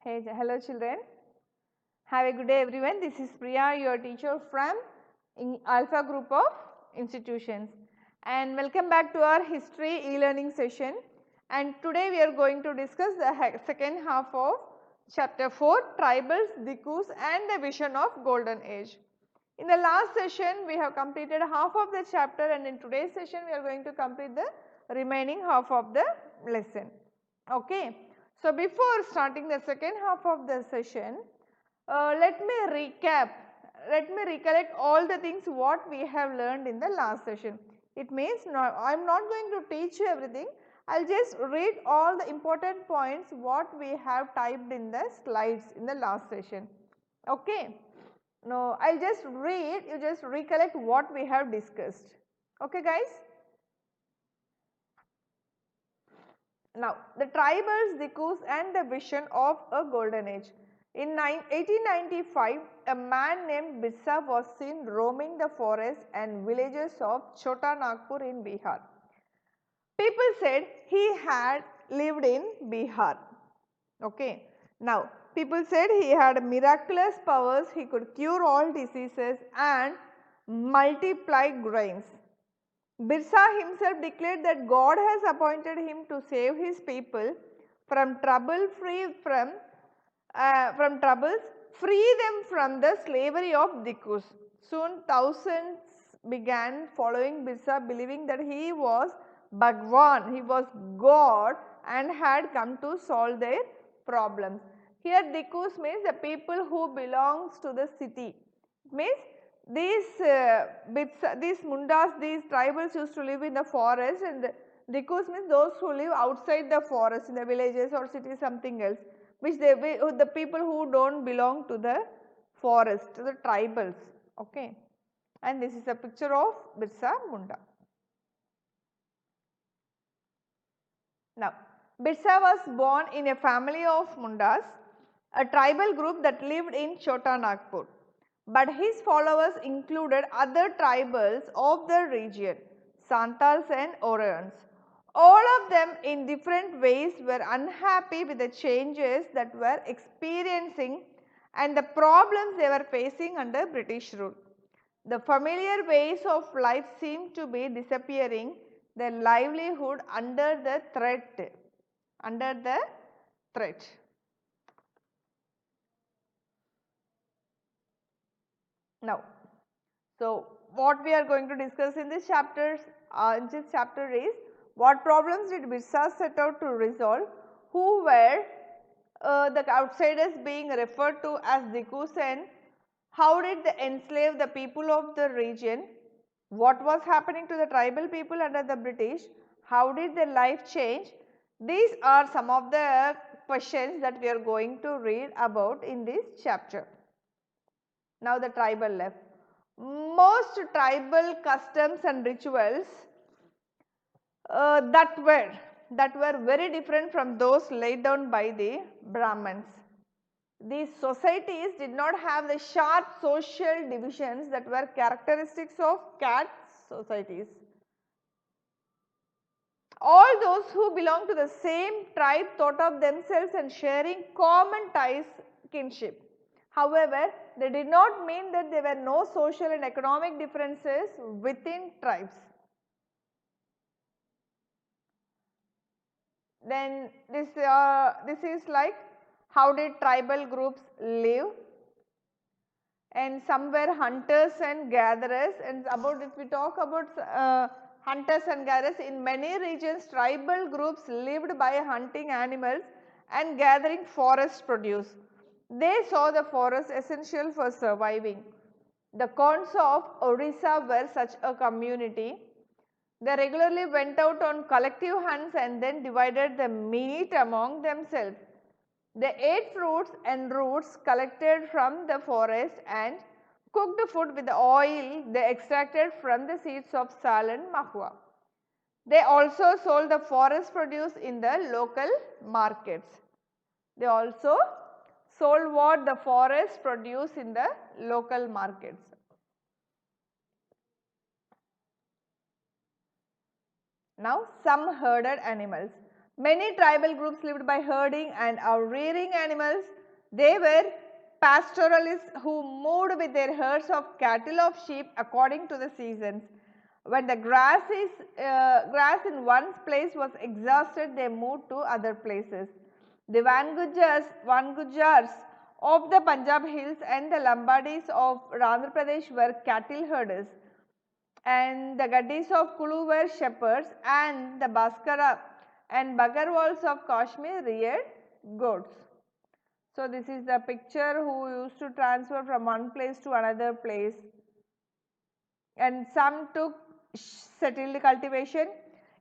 Hello children. Have a good day everyone. This is Priya, your teacher from Alpha Group of Institutions, and welcome back to our history e-learning session. And today we are going to discuss the second half of chapter 4, Tribals, Dikus and the Vision of Golden Age. In the last session we have completed half of the chapter, and in today's session we are going to complete the remaining half of the lesson. Okay. So, before starting the second half of the session, let me recollect all the things what we have learned in the last session. It means I am not going to teach you everything, I will just read all the important points what we have typed in the slides in the last session. Okay. Now, I will just read, you just recollect what we have discussed. Okay guys. Now, the tribals, Dikus and the vision of a golden age. In 1895, a man named Birsa was seen roaming the forests and villages of Chota Nagpur in Bihar. People said he had lived in Bihar. Okay. Now, people said he had miraculous powers, he could cure all diseases and multiply grains. Birsa himself declared that God has appointed him to save his people from troubles, free them from the slavery of Dikus. Soon thousands began following Birsa, believing that he was Bhagwan, he was God and had come to solve their problems. Here Dikus means the people who belongs to the city. It means these Mundas, these tribals used to live in the forest, and Dikus means those who live outside the forest in the villages or cities, something else, which the people who do not belong to the forest, to the tribals. Okay. And this is a picture of Birsa Munda. Now, Birsa was born in a family of Mundas, a tribal group that lived in Chota Nagpur. But his followers included other tribals of the region, Santals and Orions. All of them in different ways were unhappy with the changes that were experiencing and the problems they were facing under British rule. The familiar ways of life seemed to be disappearing, their livelihood under the threat. Now, so what we are going to discuss in this chapter is what problems did Birsa set out to resolve, who were the outsiders being referred to as Dikus, and how did they enslave the people of the region, what was happening to the tribal people under the British, how did their life change. These are some of the questions that we are going to read about in this chapter. Now the tribal life. Most tribal customs and rituals that were very different from those laid down by the Brahmins. These societies did not have the sharp social divisions that were characteristics of caste societies. All those who belonged to the same tribe thought of themselves and sharing common ties, kinship. However, they did not mean that there were no social and economic differences within tribes. Then this is like how did tribal groups live, and some were hunters and gatherers, and if we talk about hunters and gatherers, in many regions tribal groups lived by hunting animals and gathering forest produce. They saw the forest essential for surviving. The Khons of Odisha were such a community. They regularly went out on collective hunts and then divided the meat among themselves. They ate fruits and roots collected from the forest and cooked food with the oil they extracted from the seeds of sal and mahua. They also sold the forest produce in the local markets. They also sold what the forest produce in the local markets. Now, some herded animals. Many tribal groups lived by herding and rearing animals. They were pastoralists who moved with their herds of cattle of sheep according to the seasons. When the grass in one place was exhausted, they moved to other places. The Vangujars of the Punjab hills and the Lambadis of Andhra Pradesh were cattle herders, and the Gaddis of Kulu were shepherds, and the Baskara and Bagarwals of Kashmir reared goats. So, this is the picture who used to transfer from one place to another place, and some took settled cultivation.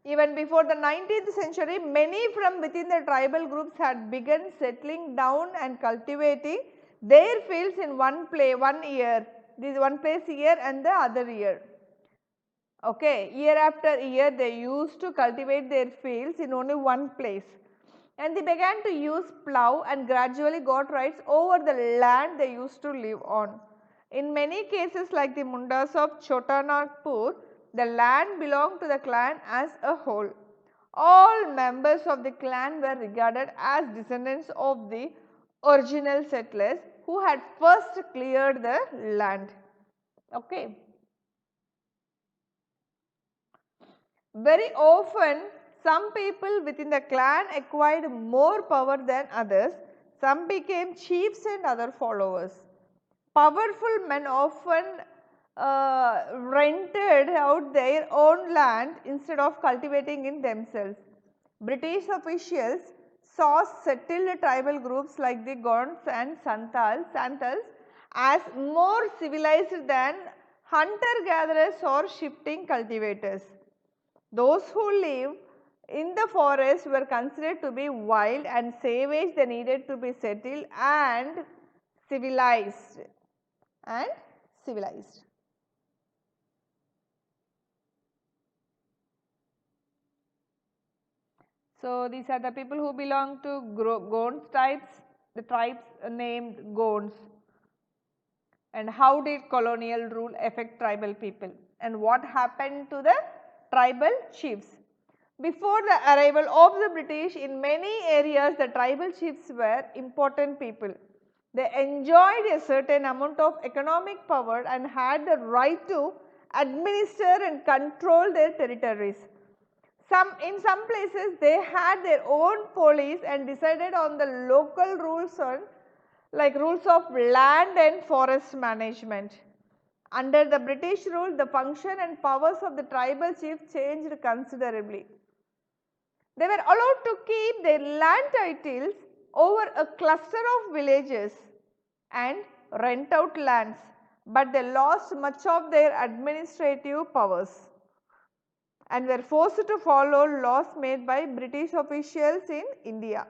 Even before the 19th century, many from within the tribal groups had begun settling down and cultivating their fields in one year, this one place here and the other year. Okay, year after year they used to cultivate their fields in only one place, and they began to use plough and gradually got rights over the land they used to live on. In many cases like the Mundas of Chota Nagpur, the land belonged to the clan as a whole. All members of the clan were regarded as descendants of the original settlers who had first cleared the land. Okay. Very often, some people within the clan acquired more power than others. Some became chiefs and other followers. Powerful men often rented out their own land instead of cultivating it themselves. British officials saw settled tribal groups like the Gonds and Santals as more civilized than hunter-gatherers or shifting cultivators. Those who live in the forest were considered to be wild and savage. They needed to be settled and civilized. So, these are the people who belong to Gonds types, the tribes named Gonds. And how did colonial rule affect tribal people, and what happened to the tribal chiefs? Before the arrival of the British, in many areas the tribal chiefs were important people. They enjoyed a certain amount of economic power and had the right to administer and control their territories. In some places they had their own police and decided on the local rules on rules of land and forest management. Under the British rule, the function and powers of the tribal chief changed considerably. They were allowed to keep their land titles over a cluster of villages and rent out lands, but they lost much of their administrative powers and were forced to follow laws made by British officials in India.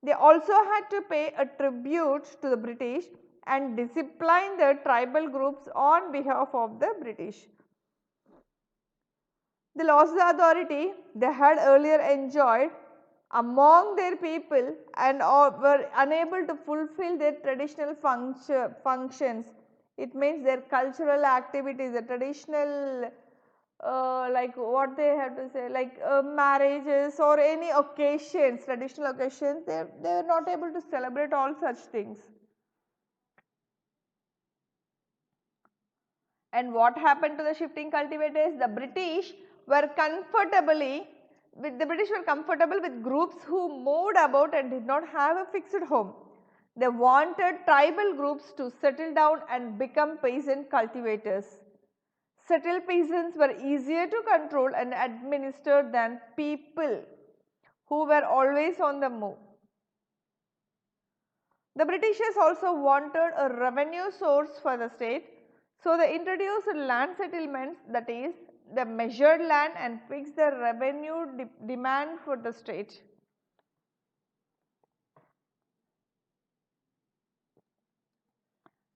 They also had to pay a tribute to the British and discipline the tribal groups on behalf of the British. They lost the authority they had earlier enjoyed among their people and were unable to fulfill their traditional functions. It means their cultural activities, the traditional like what they have to say, like marriages or any occasions, traditional occasions, they were not able to celebrate all such things. And what happened to the shifting cultivators? The British were comfortable with groups who moved about and did not have a fixed home. They wanted tribal groups to settle down and become peasant cultivators. Settled peasants were easier to control and administer than people who were always on the move. The Britishers also wanted a revenue source for the state, so they introduced land settlements, that is, they measured land and fixed the revenue demand for the state.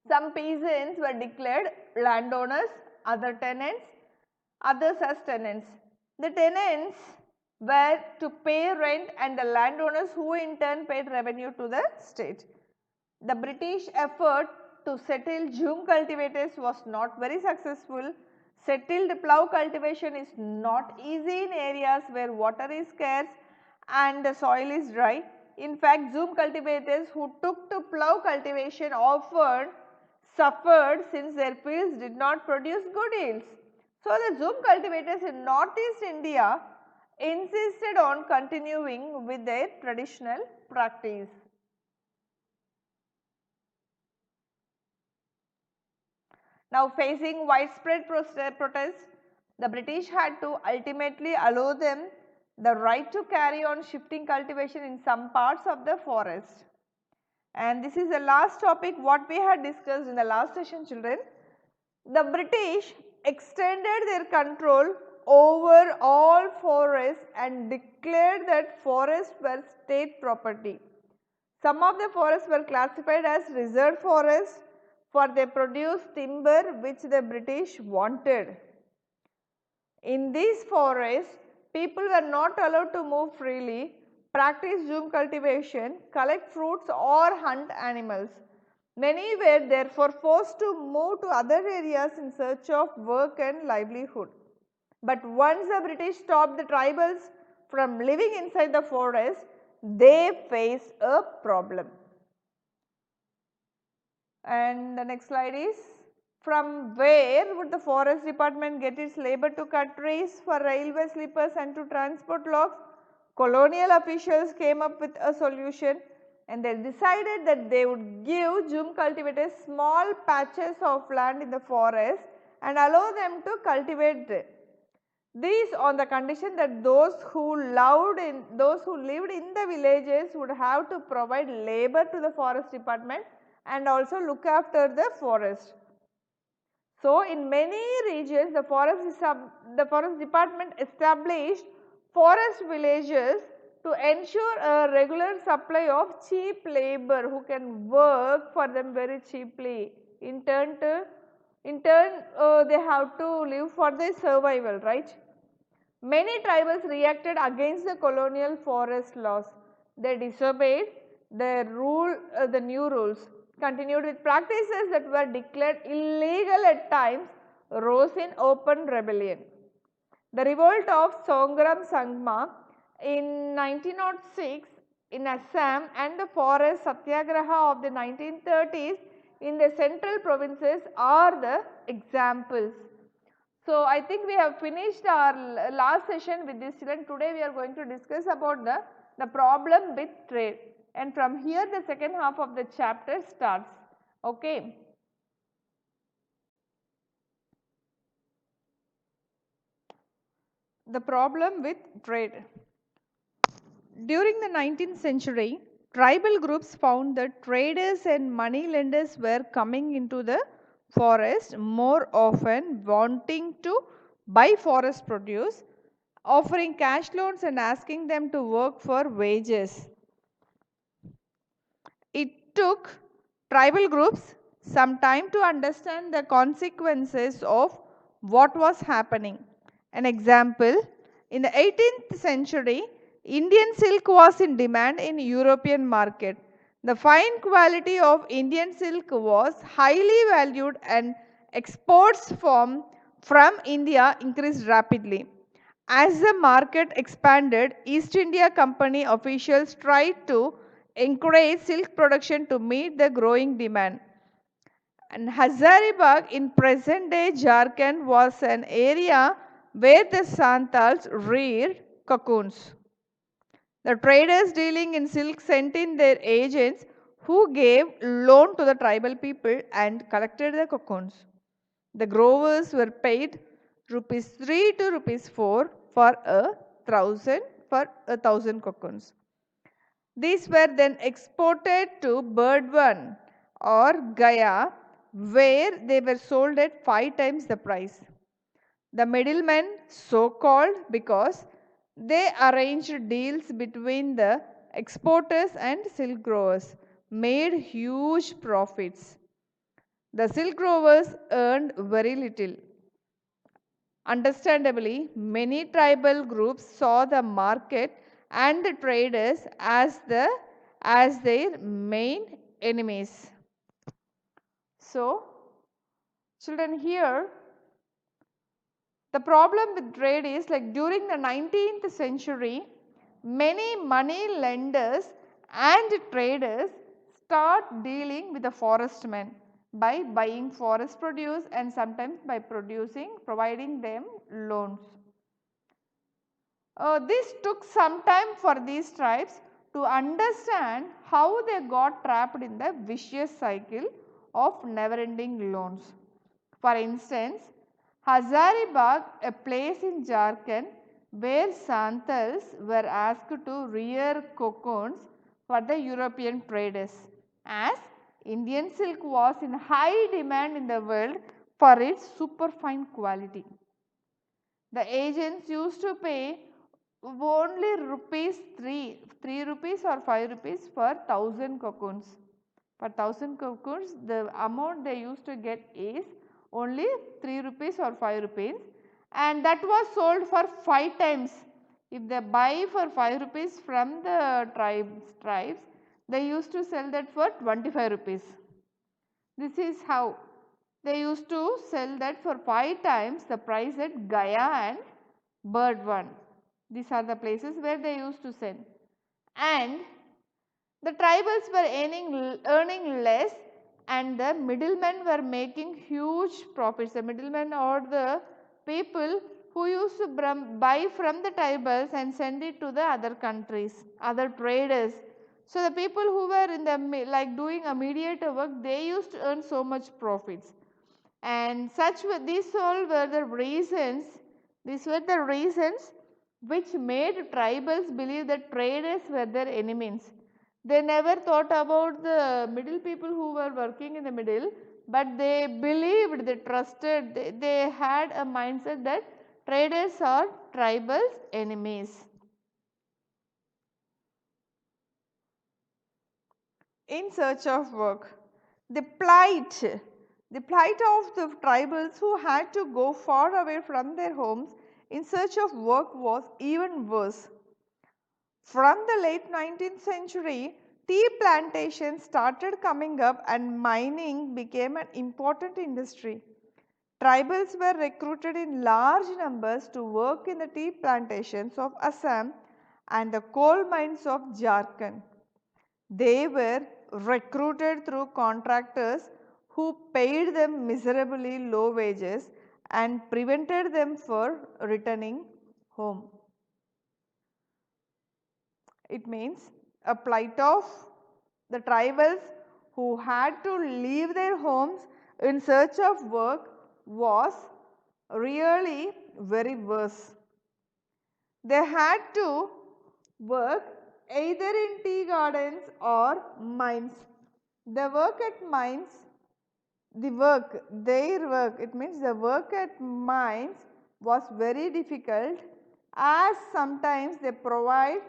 Some peasants were declared landowners, others as tenants. The tenants were to pay rent and the landowners who in turn paid revenue to the state. The British effort to settle jhum cultivators was not very successful. Settled plough cultivation is not easy in areas where water is scarce and the soil is dry. In fact, Zoom cultivators who took to plough cultivation often suffered since their fields did not produce good yields. So, the Zoom cultivators in northeast India insisted on continuing with their traditional practice. Now, facing widespread protests, the British had to ultimately allow them the right to carry on shifting cultivation in some parts of the forest. And this is the last topic what we had discussed in the last session, children. The British extended their control over all forests and declared that forests were state property. Some of the forests were classified as reserved forests for they produce timber which the British wanted. In these forests, people were not allowed to move freely, practice Zoom cultivation, collect fruits or hunt animals. Many were therefore forced to move to other areas in search of work and livelihood. But once the British stopped the tribals from living inside the forest, they faced a problem. And the next slide is, from where would the forest department get its labor to cut trees for railway sleepers and to transport logs? Colonial officials came up with a solution and they decided that they would give Zoom cultivators small patches of land in the forest and allow them to cultivate it. These on the condition that those who lived in the villages would have to provide labor to the forest department and also look after the forest. So, in many regions the forest department established forest villages to ensure a regular supply of cheap labor who can work for them very cheaply. In turn they have to live for their survival, right. Many tribals reacted against the colonial forest laws. They disobeyed the new rules, continued with practices that were declared illegal at times, rose in open rebellion. The revolt of Songram Sangma in 1906 in Assam and the forest satyagraha of the 1930s in the central provinces are the examples. So, I think we have finished our last session with this student. Today we are going to discuss about the problem with trade, and from here the second half of the chapter starts. Okay. The problem with trade. During the 19th century, tribal groups found that traders and money lenders were coming into the forest more often, wanting to buy forest produce, offering cash loans and asking them to work for wages. It took tribal groups some time to understand the consequences of what was happening. An example, in the 18th century, Indian silk was in demand in European market. The fine quality of Indian silk was highly valued and exports from India increased rapidly. As the market expanded, East India Company officials tried to encourage silk production to meet the growing demand. And Hazaribagh in present day Jharkhand was an area where the Santals reared cocoons. The traders dealing in silk sent in their agents who gave loan to the tribal people and collected the cocoons. The growers were paid rupees 3 to rupees 4 for a thousand cocoons. These were then exported to Burdwan or Gaya, where they were sold at 5 times the price. The middlemen, so called because they arranged deals between the exporters and silk growers, made huge profits. The silk growers earned very little. Understandably, many tribal groups saw the market and the traders as their main enemies. So, children, here the problem with trade is, like, during the 19th century, many money lenders and traders start dealing with the forestmen by buying forest produce and sometimes by providing them loans. This took some time for these tribes to understand how they got trapped in the vicious cycle of never ending loans. For instance, Hazaribagh, a place in Jharkhand where Santals were asked to rear cocoons for the European traders, as Indian silk was in high demand in the world for its superfine quality. The agents used to pay only rupees 3 rupees or 5 rupees for 1000 cocoons. For 1000 cocoons, the amount they used to get is only 3 rupees or 5 rupees, and that was sold for 5 times. If they buy for 5 rupees from the tribes, they used to sell that for 25 rupees. This is how they used to sell that for 5 times the price at Gaya and Burdwan. These are the places where they used to sell. And the tribals were earning less and the middlemen were making huge profits. The middlemen or the people who used to buy from the tribals and send it to the other countries, other traders. So, the people who were in the doing a mediator work, they used to earn so much profits. And these all were the reasons, which made tribals believe that traders were their enemies. They never thought about the middle people who were working in the middle, but they believed, they trusted, they had a mindset that traders are tribals' enemies. In search of work, the plight of the tribals who had to go far away from their homes in search of work was even worse. From the late 19th century, tea plantations started coming up and mining became an important industry. Tribals were recruited in large numbers to work in the tea plantations of Assam and the coal mines of Jharkhand. They were recruited through contractors who paid them miserably low wages and prevented them from returning home. It means a plight of the tribals who had to leave their homes in search of work was really very worse. They had to work either in tea gardens or mines. The work at mines, it means the work at mines was very difficult, as sometimes they provide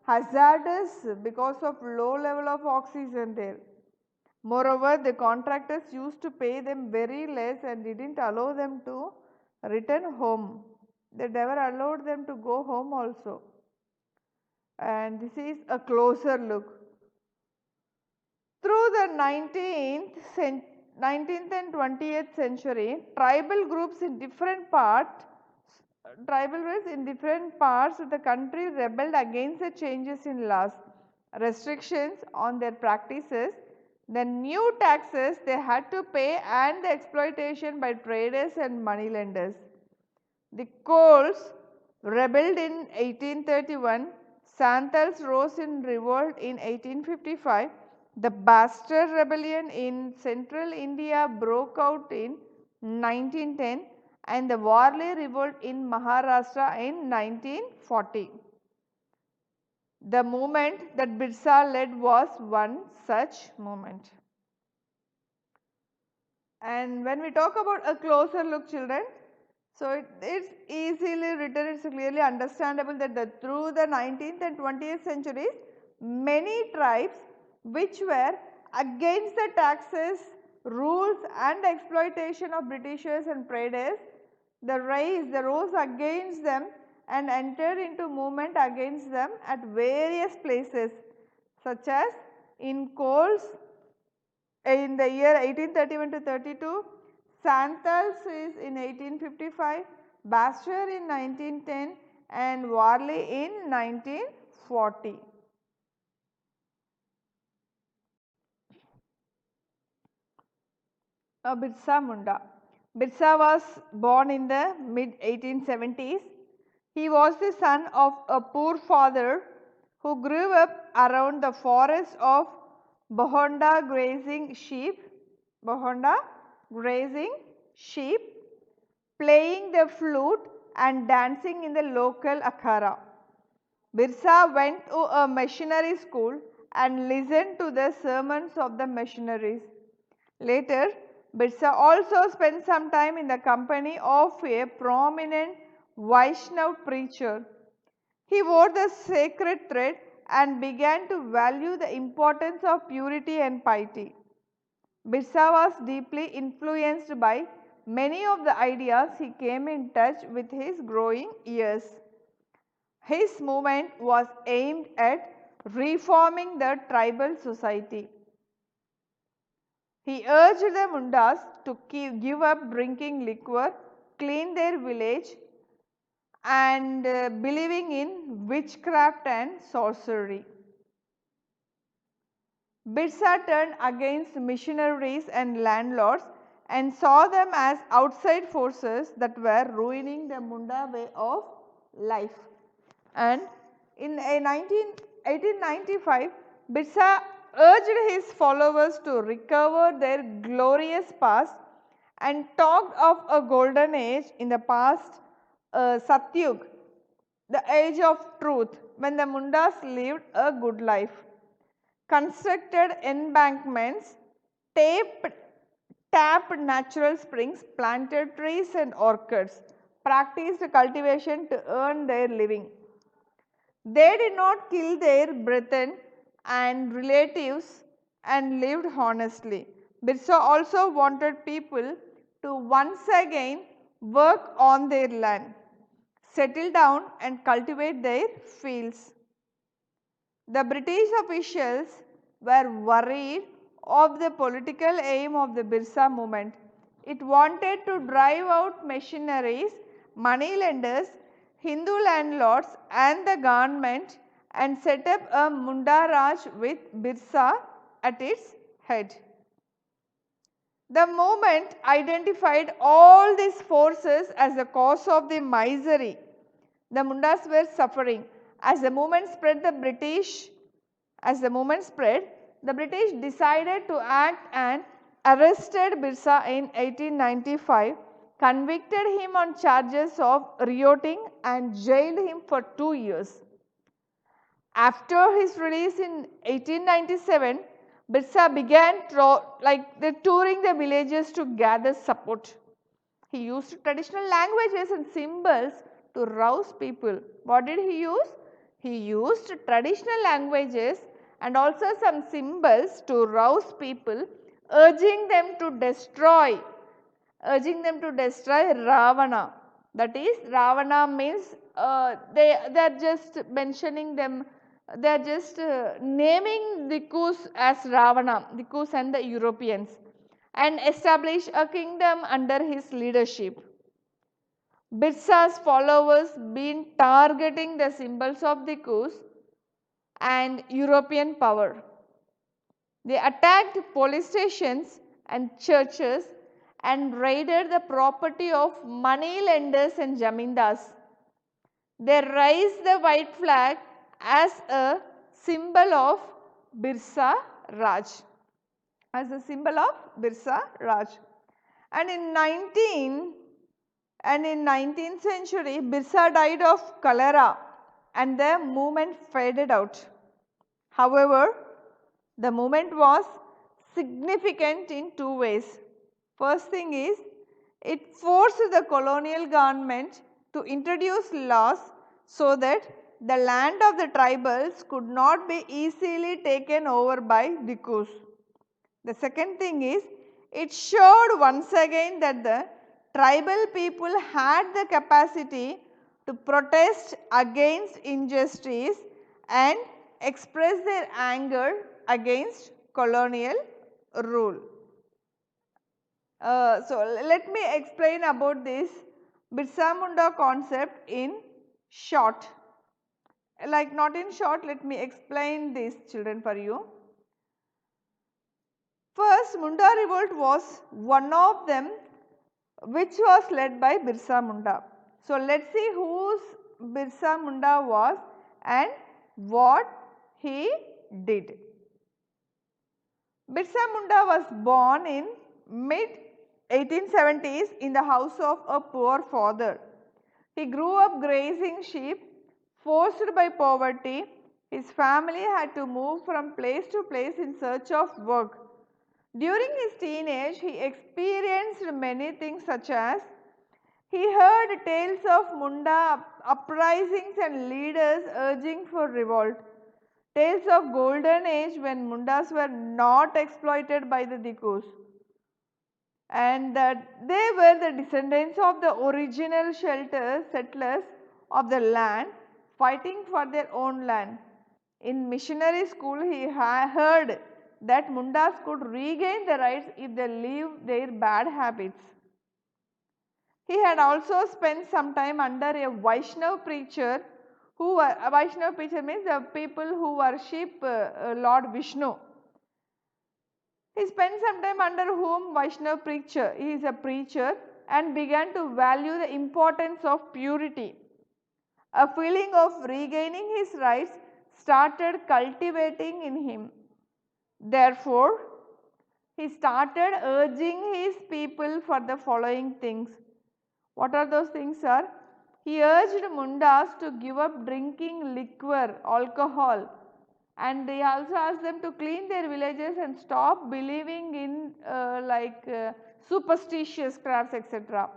hazardous because of low level of oxygen there. Moreover, the contractors used to pay them very less and did not allow them to return home. They never allowed them to go home also. And this is a closer look. Through the 19th and 20th century, tribal groups in different parts of the country rebelled against the changes in laws, restrictions on their practices, the new taxes they had to pay and the exploitation by traders and moneylenders. The Kols rebelled in 1831, Santals rose in revolt in 1855, the Bastard Rebellion in central India broke out in 1910 and the Warli Revolt in Maharashtra in 1940. The movement that Birsa led was one such movement. And when we talk about a closer look, children, so it is easily written, it is clearly understandable that through the 19th and 20th centuries, many tribes which were against the taxes, rules and exploitation of Britishers and traders, they rose against them and entered into movement against them at various places, such as in Coals in the year 1831 to 32, Santals is in 1855, Bastard in 1910 and Warli in 1940. 1940. Birsa Munda. Birsa was born in the mid 1870s. He was the son of a poor father who grew up around the forest of Bahonda grazing sheep, playing the flute and dancing in the local akhara. Birsa went to a missionary school and listened to the sermons of the missionaries. Later, Birsa also spent some time in the company of a prominent Vaishnav preacher. He wore the sacred thread and began to value the importance of purity and piety. Birsa was deeply influenced by many of the ideas he came in touch with his growing years. His movement was aimed at reforming the tribal society. He urged the Mundas to give up drinking liquor, clean their village, and believing in witchcraft and sorcery. Birsa turned against missionaries and landlords and saw them as outside forces that were ruining the Munda way of life. And in 1895, Birsa urged his followers to recover their glorious past and talked of a golden age in the past, Satyug, the age of truth, when the Mundas lived a good life. Constructed embankments, tapped natural springs, planted trees and orchards, practiced cultivation to earn their living. They did not kill their brethren and relatives and lived honestly. Birsa also wanted people to once again work on their land, settle down and cultivate their fields. The British officials were worried of the political aim of the Birsa movement. It wanted to drive out missionaries, moneylenders, Hindu landlords and the government and set up a Munda Raj with Birsa at its head. The movement identified all these forces as the cause of the misery the Mundas were suffering. As the movement spread, the British decided to act and arrested Birsa in 1895, convicted him on charges of rioting and jailed him for 2 years. After his release in 1897, Birsa began touring the villages to gather support. He used traditional languages and symbols to rouse people. What did he use? He used traditional languages and also some symbols to rouse people, urging them to destroy Ravana. That is, Ravana means they are just mentioning them, they are just naming Dikus as Ravana, Dikus and the Europeans, and establish a kingdom under his leadership. Birsa's followers been targeting the symbols of Dikus and European power. They attacked police stations and churches and raided the property of money lenders and jamindars. They raised the white flag as a symbol of Birsa Raj. And in 19th century, Birsa died of cholera and the movement faded out. However, the movement was significant in 2 ways. First thing is, it forced the colonial government to introduce laws so that the land of the tribals could not be easily taken over by Dikus. The second thing is, it showed once again that the tribal people had the capacity to protest against injustice and express their anger against colonial rule. So, let me explain about this Birsa Munda concept in short. like not in short, let me explain this children for you. First, Munda revolt was one of them, which was led by Birsa Munda. So, let us see whose Birsa Munda was and what he did. Birsa Munda was born in mid 1870s in the house of a poor father. He grew up grazing sheep. Forced by poverty, his family had to move from place to place in search of work. During his teenage, he experienced many things such as he heard tales of Munda uprisings and leaders urging for revolt, tales of golden age when Mundas were not exploited by the Dikus, and that they were the descendants of the original settlers of the land fighting for their own land. In missionary school, he heard that Mundas could regain the rights if they leave their bad habits. He had also spent some time under a Vaishnav preacher a Vaishnav preacher means the people who worship Lord Vishnu. He spent some time under whom Vaishnav preacher, he is a preacher, and began to value the importance of purity. A feeling of regaining his rights started cultivating in him. Therefore, he started urging his people for the following things. What are those things, sir? He urged Mundas to give up drinking liquor, alcohol, and he also asked them to clean their villages and stop believing in superstitious crafts, etc.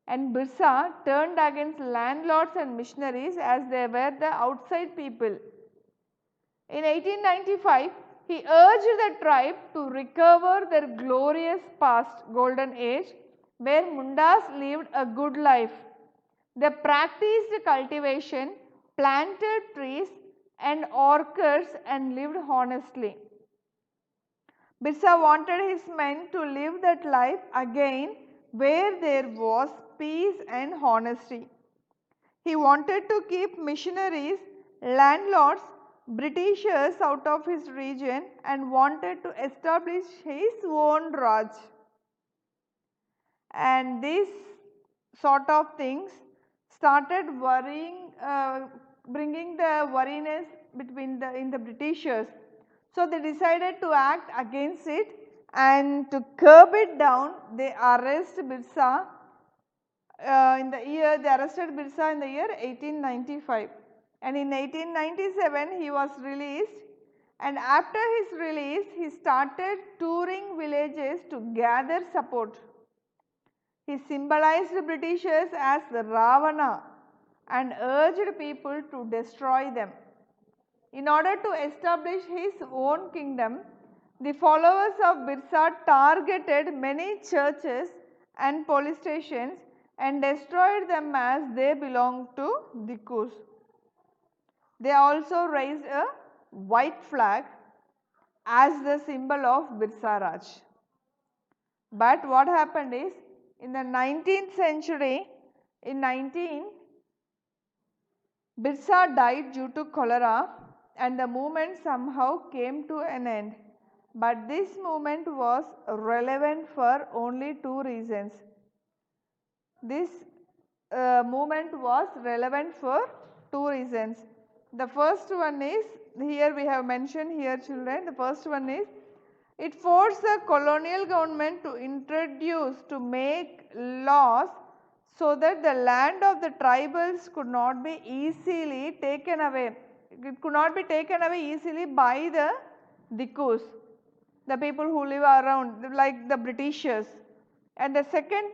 And Birsa turned against landlords and missionaries as they were the outside people. In 1895, he urged the tribe to recover their glorious past golden age where Mundas lived a good life. They practiced cultivation, planted trees and orchards and lived honestly. Birsa wanted his men to live that life again where there was peace and honesty. He wanted to keep missionaries, landlords, Britishers out of his region and wanted to establish his own Raj. And these sort of things started bringing the worriness in the Britishers. So they decided to act against it, and to curb it down, they arrested Birsa they arrested Birsa in the year 1895, and in 1897 he was released, and after his release he started touring villages to gather support. He symbolized the Britishers as the Ravana and urged people to destroy them. In order to establish his own kingdom, the followers of Birsa targeted many churches and police stations and destroyed them as they belonged to Dikus. They also raised a white flag as the symbol of Birsa Raj. But what happened is, in the 19th century, Birsa died due to cholera and the movement somehow came to an end. But this movement was relevant for only two reasons. This movement was relevant for two reasons. The first one is, here we have mentioned here children, the first one is, it forced the colonial government to make laws so that the land of the tribals could not be easily taken away. It could not be taken away easily by the Dikus, the people who live around, like the Britishers. And the second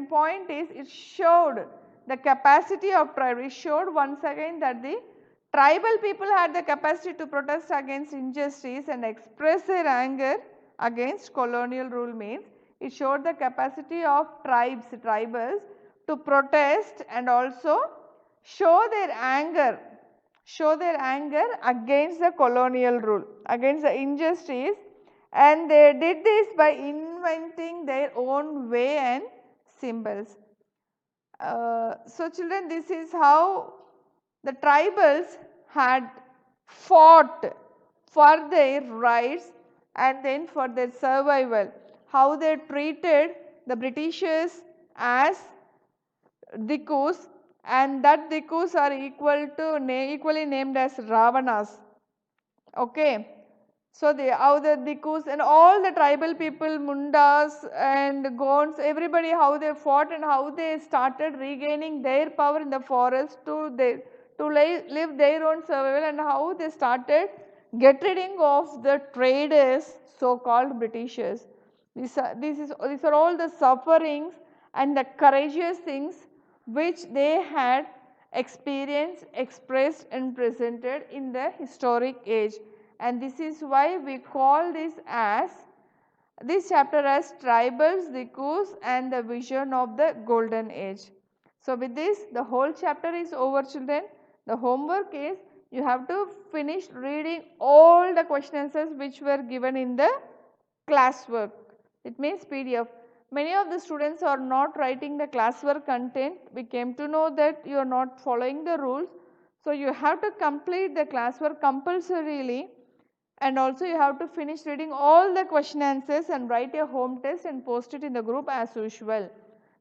point is, it showed the capacity of tribe. It showed once again that the tribal people had the capacity to protest against injustice and express their anger against colonial rule. Means it showed the capacity of tribals to protest and also show their anger against the colonial rule, against the injustice, and they did this by inventing their own way and symbols. So children, this is how the tribals had fought for their rights and then for their survival. How they treated the Britishers as Dikus, and that Dikus are equally named as Ravanas. Okay. So, how the Dikus and all the tribal people, Mundas and Gonds, everybody how they fought and how they started regaining their power in the forest to live their own survival, and how they started get rid of the traders, so called Britishers. These are all the sufferings and the courageous things which they had experienced, expressed and presented in the historic age, and this is why we call this chapter as Tribals, Dikus and the Vision of the Golden Age. So, with this the whole chapter is over, children. The homework is you have to finish reading all the question answers which were given in the classwork. It means PDF. Many of the students are not writing the classwork content. We came to know that you are not following the rules. So, you have to complete the classwork compulsorily, and also you have to finish reading all the question answers and write a home test and post it in the group as usual.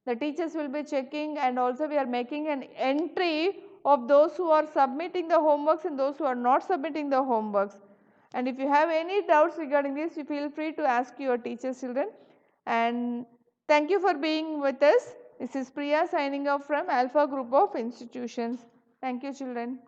The teachers will be checking, and also we are making an entry of those who are submitting the homeworks and those who are not submitting the homeworks. And if you have any doubts regarding this, you feel free to ask your teachers, children. And thank you for being with us. This is Priya signing off from Alpha Group of Institutions. Thank you, children.